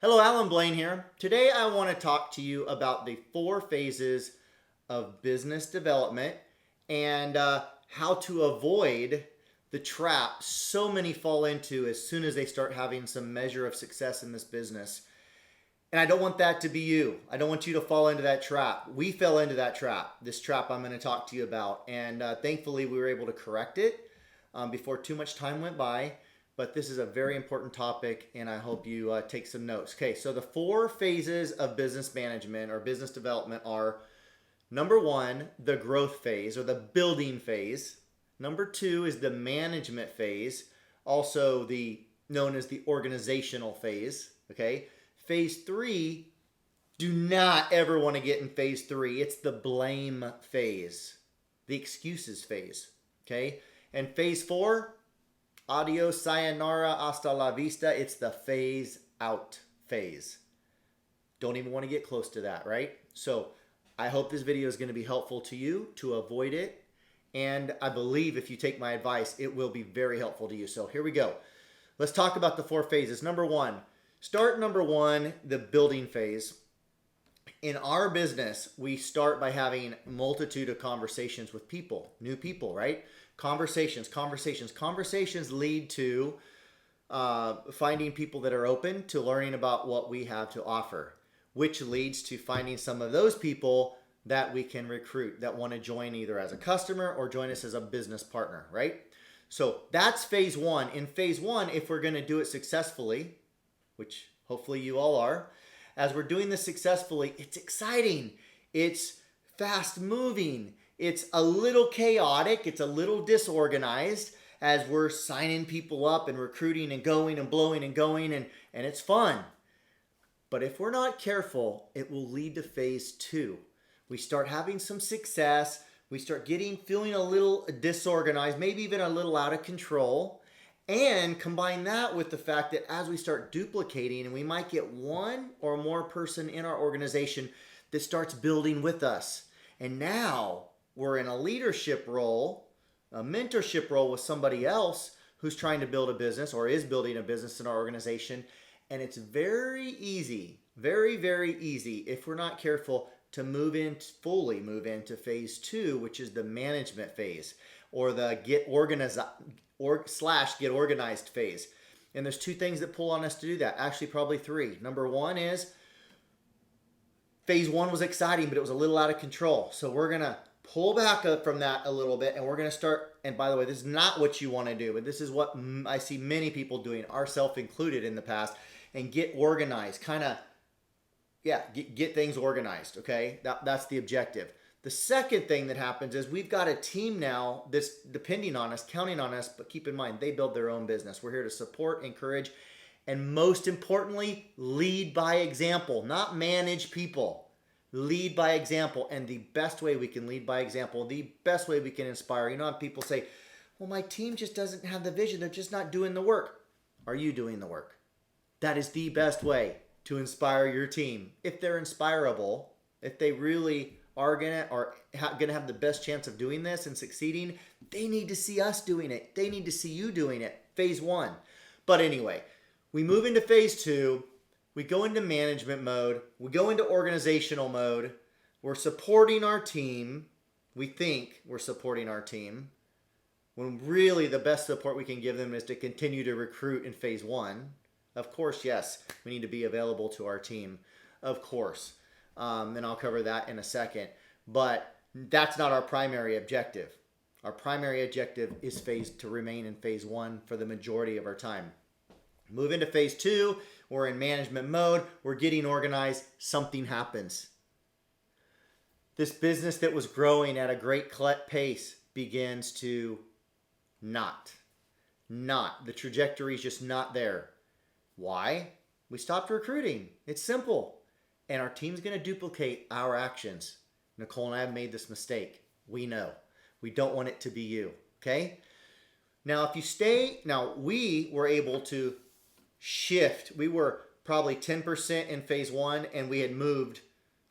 Hello, Allan, Blain here. Today I want to talk to you about the 4 phases of business development and how to avoid the trap so many fall into as soon as they start having some measure of success in this business. And I don't want that to be you. I don't want you to fall into that trap. We fell into that trap, this trap I'm going to talk to you about. And thankfully, we were able to correct it before too much time went by. But this is a very important topic, and I hope you take some notes. Okay, so the 4 phases of business management or business development are: number 1, the growth phase or the building phase. Number 2 is the management phase, also known as the organizational phase. Okay, phase 3, do not ever want to get in phase 3. It's the blame phase, the excuses phase. Okay, and phase 4, adios, sayonara, hasta la vista. It's the phase out phase. Don't even want to get close to that, right? So I hope this video is going to be helpful to you to avoid it. And I believe if you take my advice, it will be very helpful to you. So here we go. Let's talk about the 4 phases. Number 1, number 1, the building phase. In our business, we start by having a multitude of conversations with people, new people, right? Conversations lead to finding people that are open to learning about what we have to offer, which leads to finding some of those people that we can recruit that want to join either as a customer or join us as a business partner, right? So that's phase 1. In phase 1, if we're going to do it successfully, which hopefully you all are, as we're doing this successfully, it's exciting. It's fast moving. It's a little chaotic. It's a little disorganized as we're signing people up and recruiting and going and blowing and going, and it's fun. But if we're not careful, it will lead to phase 2. We start having some success. We start feeling a little disorganized, maybe even a little out of control. And combine that with the fact that as we start duplicating, and we might get one or more person in our organization that starts building with us. And now we're in a leadership role, a mentorship role with somebody else who's trying to build a business or is building a business in our organization. And it's very easy, very, very easy, if we're not careful, to fully move into phase 2, which is the management phase or the get organized phase. And there's 2 things that pull on us to do that. Actually, probably 3. Number 1 is phase 1 was exciting, but it was a little out of control. So we're going to pull back up from that a little bit, and we're going to start. And by the way, this is not what you want to do, but this is what I see many people doing, ourselves included in the past, and get organized. Get things organized, okay? That's the objective. The second thing that happens is we've got a team now that's depending on us, counting on us, but keep in mind, they build their own business. We're here to support, encourage, and most importantly, lead by example, not manage people. Lead by example. And the best way we can lead by example, the best way we can inspire, people say, well, my team just doesn't have the vision. They're just not doing the work. Are you doing the work? That is the best way to inspire your team. If they're inspirable, if they really are gonna have the best chance of doing this and succeeding, they need to see us doing it. They need to see you doing it. Phase 1. But anyway, we move into phase 2. We go into management mode. We go into organizational mode. We're supporting our team. We think we're supporting our team, when really the best support we can give them is to continue to recruit in phase 1. Of course, yes, we need to be available to our team. Of course. And I'll cover that in a second. But that's not our primary objective. Our primary objective is to remain in phase 1 for the majority of our time. Move into phase 2. We're in management mode. We're getting organized. Something happens. This business that was growing at a great pace begins to not. The trajectory is just not there. Why? We stopped recruiting. It's simple. And our team's going to duplicate our actions. Nicole and I have made this mistake. We know. We don't want it to be you. Okay? Now, we were able to shift. We were probably 10% in phase 1, and we had moved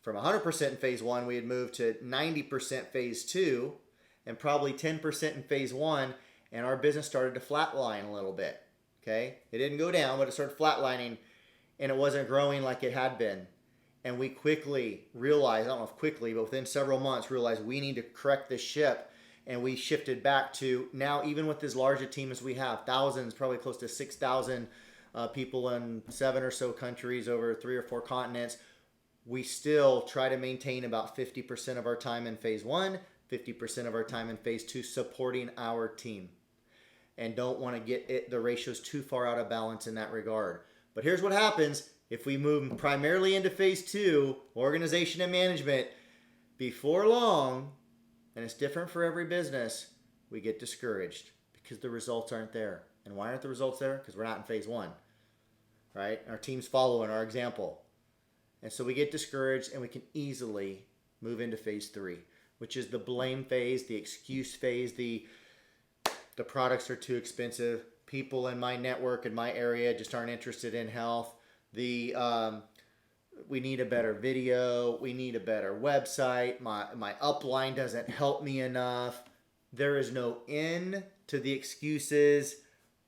from 100% in phase 1, we had moved to 90% phase 2, and probably 10% in phase 1, and our business started to flatline a little bit. Okay? It didn't go down, but it started flatlining. and it wasn't growing like it had been. And we quickly realized, I don't know if quickly, but within several months, realized we need to correct this ship. And we shifted back to now, even with as large a team as we have, thousands, probably close to 6,000 people in 7 or so countries over 3 or 4 continents, we still try to maintain about 50% of our time in phase 1, 50% of our time in phase 2 supporting our team. And don't want to get the ratios too far out of balance in that regard. But here's what happens if we move primarily into phase 2, organization and management. Before long, and it's different for every business, we get discouraged because the results aren't there. And why aren't the results there? Because we're not in phase 1, right? Our team's following our example. And so we get discouraged, and we can easily move into phase 3, which is the blame phase, the excuse phase, the products are too expensive. People in my network, in my area, just aren't interested in health. We need a better video. We need a better website. My upline doesn't help me enough. There is no end to the excuses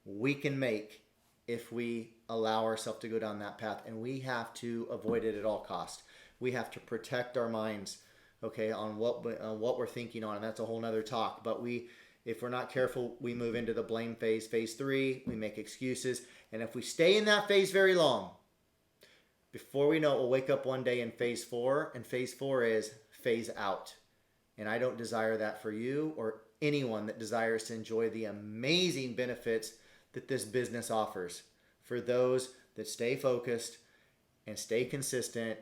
we can make if we allow ourselves to go down that path. And we have to avoid it at all costs. We have to protect our minds, okay, on what we're thinking on. And that's a whole nother talk. But if we're not careful, we move into the blame phase, phase 3. We make excuses. And if we stay in that phase very long, before we know it, we'll wake up one day in phase 4. And phase 4 is phase out. And I don't desire that for you or anyone that desires to enjoy the amazing benefits that this business offers for those that stay focused and stay consistent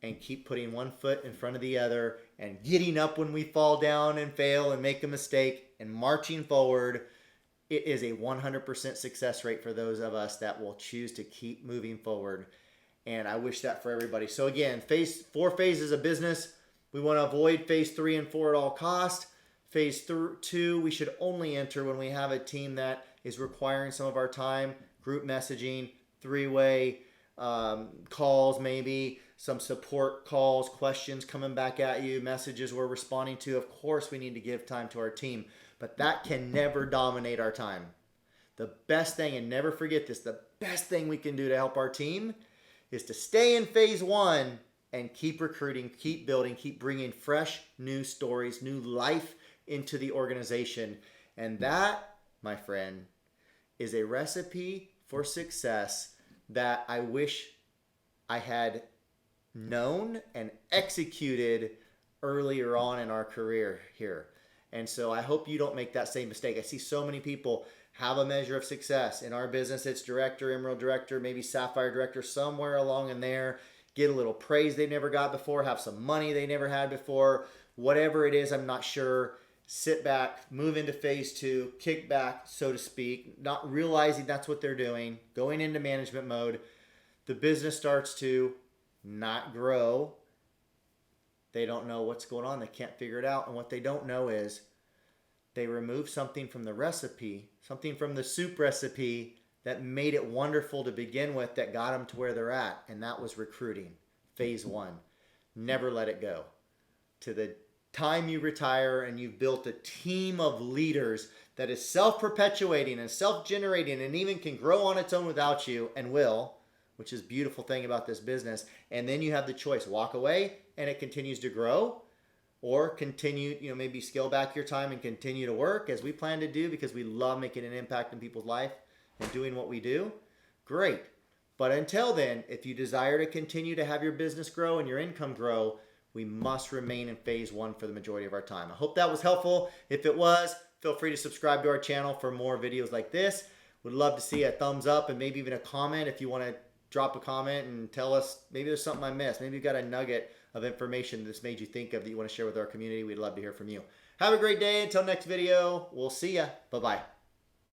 and keep putting one foot in front of the other and getting up when we fall down and fail and make a mistake and marching forward. It is a 100% success rate for those of us that will choose to keep moving forward. And I wish that for everybody. So again, phase 4 phases of business. We want to avoid phase 3 and 4 at all costs. Phase 2, we should only enter when we have a team that is requiring some of our time, group messaging, 3-way calls, maybe some support calls, questions coming back at you, messages we're responding to. Of course, we need to give time to our team, but that can never dominate our time. The best thing, and never forget this, the best thing we can do to help our team is to stay in phase 1 and keep recruiting, keep building, keep bringing fresh new stories, new life into the organization. And that, my friend, is a recipe for success that I wish I had known and executed earlier on in our career here. And so I hope you don't make that same mistake. I see so many people have a measure of success. In our business, it's director, emerald director, maybe sapphire director, somewhere along in there. Get a little praise they never got before, have some money they never had before. Whatever it is, I'm not sure. Sit back, move into phase 2, kick back, so to speak, not realizing that's what they're doing, going into management mode. The business starts to not grow. They don't know what's going on. They can't figure it out. And what they don't know is they remove something from the recipe, something from the soup recipe that made it wonderful to begin with, that got them to where they're at. And that was recruiting. Phase 1. Never let it go. To the time you retire and you've built a team of leaders that is self-perpetuating and self-generating and even can grow on its own without you, and will, which is a beautiful thing about this business. And then you have the choice, walk away and it continues to grow, or continue, maybe scale back your time and continue to work as we plan to do, because we love making an impact in people's life and doing what we do. Great. But until then, if you desire to continue to have your business grow and your income grow, we must remain in phase 1 for the majority of our time. I hope that was helpful. If it was, feel free to subscribe to our channel for more videos like this. Would love to see a thumbs up and maybe even a comment if you want to drop a comment and tell us maybe there's something I missed. Maybe you've got a nugget of information that's made you think of that you want to share with our community. We'd love to hear from you. Have a great day. Until next video, we'll see ya. Bye-bye.